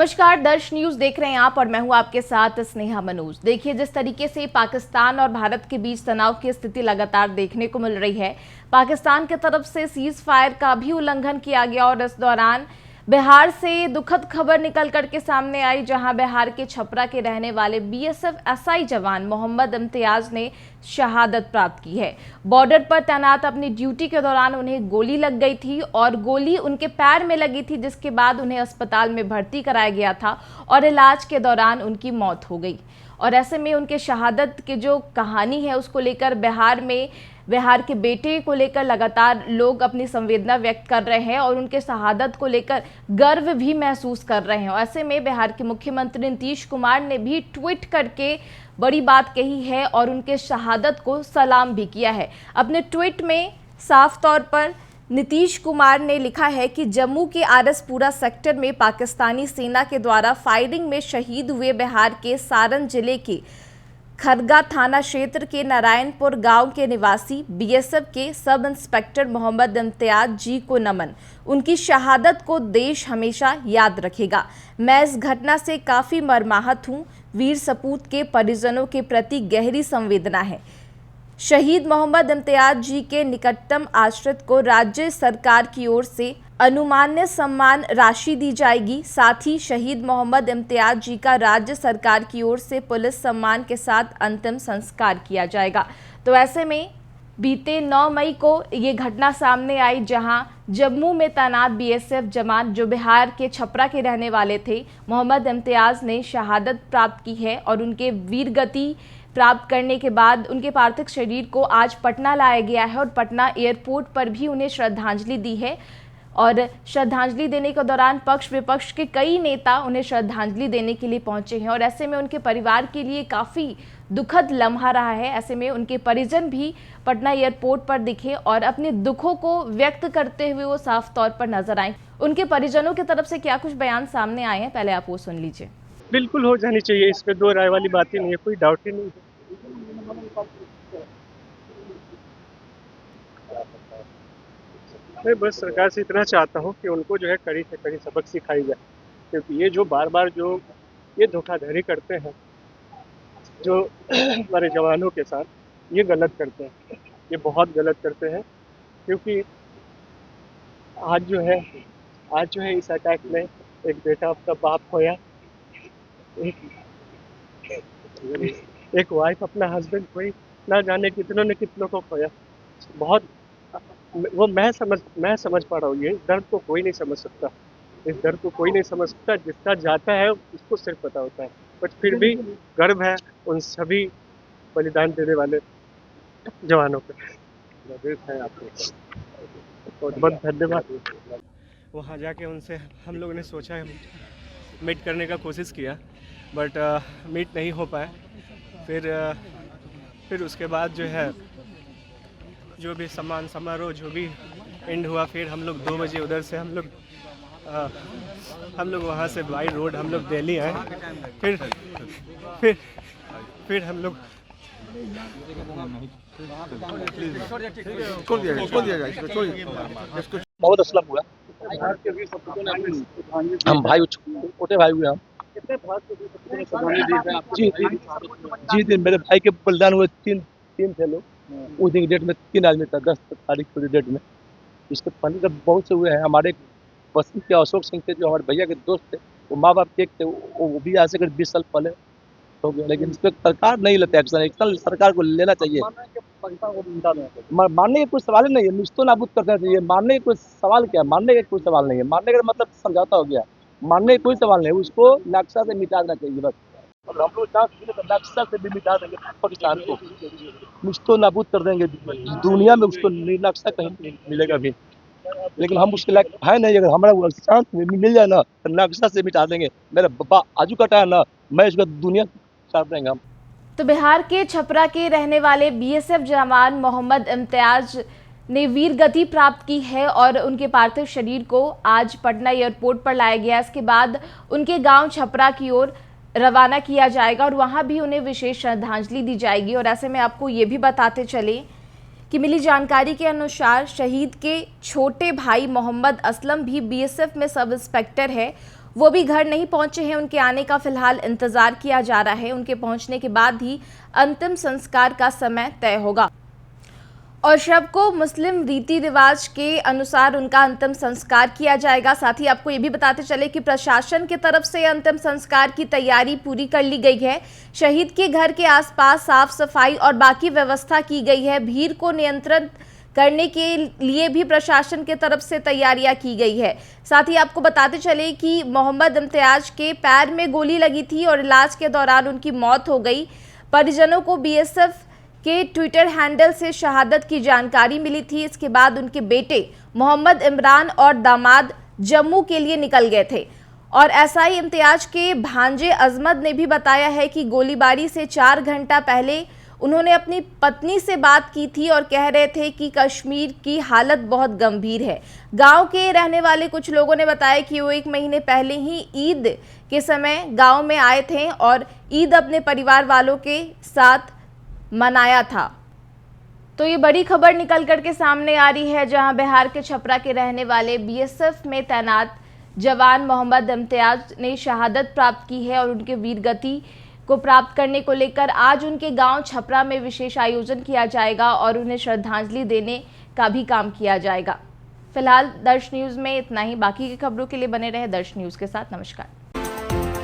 नमस्कार, दर्श न्यूज देख रहे हैं आप और मैं हूं आपके साथ स्नेहा मनोज। देखिए, जिस तरीके से पाकिस्तान और भारत के बीच तनाव की स्थिति लगातार देखने को मिल रही है, पाकिस्तान की तरफ से सीज फायर का भी उल्लंघन किया गया और इस दौरान बिहार से दुखद खबर निकल करके सामने आई, जहां बिहार के छपरा के रहने वाले बीएसएफ एसआई जवान मोहम्मद इम्तियाज ने शहादत प्राप्त की है। बॉर्डर पर तैनात अपनी ड्यूटी के दौरान उन्हें गोली लग गई थी और गोली उनके पैर में लगी थी, जिसके बाद उन्हें अस्पताल में भर्ती कराया गया था और इलाज के दौरान उनकी मौत हो गई। और ऐसे में उनके शहादत की जो कहानी है उसको लेकर बिहार के बेटे को लेकर लगातार लोग अपनी संवेदना व्यक्त कर रहे हैं और उनके शहादत को लेकर गर्व भी महसूस कर रहे हैं। और ऐसे में बिहार के मुख्यमंत्री नीतीश कुमार ने भी ट्वीट करके बड़ी बात कही है और उनके शहादत को सलाम भी किया है। अपने ट्वीट में साफ तौर पर नीतीश कुमार ने लिखा है कि जम्मू के आरएसपुरा सेक्टर में पाकिस्तानी सेना के द्वारा फायरिंग में शहीद हुए बिहार के सारण जिले के खरगा थाना क्षेत्र के नारायणपुर गांव के निवासी बीएसएफ के सब इंस्पेक्टर मोहम्मद इम्तियाज जी को नमन। उनकी शहादत को देश हमेशा याद रखेगा। मैं इस घटना से काफ़ी मर्माहत हूँ। वीर सपूत के परिजनों के प्रति गहरी संवेदना है। शहीद मोहम्मद इम्तियाज जी के निकटतम आश्रित को राज्य सरकार की ओर से अनुमान्य सम्मान राशि दी जाएगी। साथ ही शहीद मोहम्मद इम्तियाज जी का राज्य सरकार की ओर से पुलिस सम्मान के साथ अंतिम संस्कार किया जाएगा। तो ऐसे में बीते 9 मई को ये घटना सामने आई, जहां जम्मू में तैनात बीएसएफ जवान जो बिहार के छपरा के रहने वाले थे, मोहम्मद इम्तियाज ने शहादत प्राप्त की है और उनके वीरगति प्राप्त करने के बाद उनके पार्थिव शरीर को आज पटना लाया गया है और पटना एयरपोर्ट पर भी उन्हें श्रद्धांजलि दी है। और श्रद्धांजलि देने के दौरान पक्ष विपक्ष के कई नेता उन्हें श्रद्धांजलि देने के लिए पहुंचे हैं और ऐसे में उनके परिवार के लिए काफ़ी दुखद लम्हा रहा है। ऐसे में उनके परिजन भी पटना एयरपोर्ट पर दिखे और अपने दुखों को व्यक्त करते हुए वो साफ तौर पर नजर आए। उनके परिजनों की तरफ से क्या कुछ बयान सामने आए हैं, पहले आप वो सुन लीजिए। बिल्कुल हो जानी चाहिए, इसमें दो राय वाली बात ही नहीं है, कोई डाउट ही नहीं है। मैं बस सरकार से इतना चाहता हूँ कि उनको जो है कड़ी से कड़ी सबक सिखाई जाए, क्योंकि ये जो बार बार जो ये धोखाधड़ी करते हैं जो हमारे जवानों के साथ, ये गलत करते हैं, ये बहुत गलत करते हैं। क्योंकि आज जो है इस अटैक में एक बेटा अपना बाप खोया, एक वाइफ अपना हस्बैंड खोई, ना जाने कितनों ने कितनों को खोया। बहुत वो मैं समझ पा रहा हूँ, ये दर्द को कोई नहीं समझ सकता, इस दर्द को कोई नहीं समझ सकता, जिसका जाता है उसको सिर्फ पता होता है। बट फिर भी गर्व है उन सभी बलिदान देने वाले जवानों पे। है आपको बहुत बहुत धन्यवाद। वहाँ जाके उनसे हम लोगों ने सोचा है, मीट करने का कोशिश किया, बट मीट नहीं हो पाया। फिर उसके बाद जो है जो भी सम्मान समारोह जो भी एंड हुआ, फिर हम लोग 2 बजे उधर से हम लोग वहाँ से बाई रोड हम लोग दिल्ली आए। फिर हम लोग बहुत असलम हुआ। हम भाई छोटे भाई हुए हम। जी मेरे भाई के बलिदान हुए तीन थे लोग। उस दिन डेट में 3 आदमी था, 10 तारीख को डेट में। इसके पहले तो बहुत से हुए हैं। हमारे बस्ती के अशोक सिंह थे, जो हमारे भैया के दोस्त थे, वो माँ बाप के एक थे, वो भी आज से 20 साल पहले हो गया। लेकिन इस पर सरकार नहीं लेते एक्शन सरकार को लेना चाहिए। मानने का कोई सवाल ही नहीं है, निश्चित नाबूद करना चाहिए। मानने का कोई सवाल क्या है? मानने का कोई सवाल नहीं है। मानने का मतलब समझौता हो गया, मानने का कोई सवाल नहीं। उसको नक्शा से मिटा देना चाहिए बस। और हम लोग नक्शा से भी मिटा देंगे पाकिस्तान को, निश्चित नाबूद कर देंगे। दुनिया में उसको नक्शा कहीं नहीं मिलेगा भी, लेकिन हम उसके लायक है नहीं। अगर हमारा शांत मिल जाए ना तो नक्शा से मिटा देंगे। मेरा बाबा आजू कटा है ना, मैं इसका दुनिया छाप देंगे हम। तो बिहार के छपरा के रहने वाले बीएसएफ जवान मोहम्मद इम्तियाज ने वीर गति प्राप्त की है और उनके पार्थिव शरीर को आज पटना एयरपोर्ट पर लाया गया। इसके बाद उनके गांव छपरा की ओर रवाना किया जाएगा और वहां भी उन्हें विशेष श्रद्धांजलि दी जाएगी। और ऐसे में आपको ये भी बताते चले कि मिली जानकारी के अनुसार शहीद के छोटे भाई मोहम्मद असलम भी बीएसएफ में सब इंस्पेक्टर है। वो भी घर नहीं पहुंचे हैं। उनके आने का फिलहाल इंतजार किया जा रहा है। उनके पहुंचने के बाद ही अंतिम संस्कार का समय तय होगा और शव को मुस्लिम रीति रिवाज के अनुसार उनका अंतिम संस्कार किया जाएगा। साथ ही आपको ये भी बताते चले कि प्रशासन की तरफ से अंतिम संस्कार की तैयारी पूरी कर ली गई है। शहीद के घर के आसपास साफ सफाई और बाकी व्यवस्था की गई है। भीड़ को नियंत्रण करने के लिए भी प्रशासन की तरफ से तैयारियां की गई है। साथ ही आपको बताते चले कि मोहम्मद इम्तियाज के पैर में गोली लगी थी और इलाज के दौरान उनकी मौत हो गई। परिजनों को बीएसएफ के ट्विटर हैंडल से शहादत की जानकारी मिली थी। इसके बाद उनके बेटे मोहम्मद इमरान और दामाद जम्मू के लिए निकल गए थे और एसआई इम्तियाज के भांजे अजमत ने भी बताया है कि गोलीबारी से 4 घंटा पहले उन्होंने अपनी पत्नी से बात की थी और कह रहे थे कि कश्मीर की हालत बहुत गंभीर है। गांव के रहने वाले कुछ लोगों ने बताया कि वो 1 महीने पहले ही ईद के समय गांव में आए थे और ईद अपने परिवार वालों के साथ मनाया था। तो ये बड़ी खबर निकल कर के सामने आ रही है, जहां बिहार के छपरा के रहने वाले बीएसएफ में तैनात जवान मोहम्मद इम्तियाज ने शहादत प्राप्त की है और उनके वीरगति को प्राप्त करने को लेकर आज उनके गांव छपरा में विशेष आयोजन किया जाएगा और उन्हें श्रद्धांजलि देने का भी काम किया जाएगा। फिलहाल दर्श न्यूज़ में इतना ही। बाकी की खबरों के लिए बने रहे दर्श न्यूज़ के साथ। नमस्कार।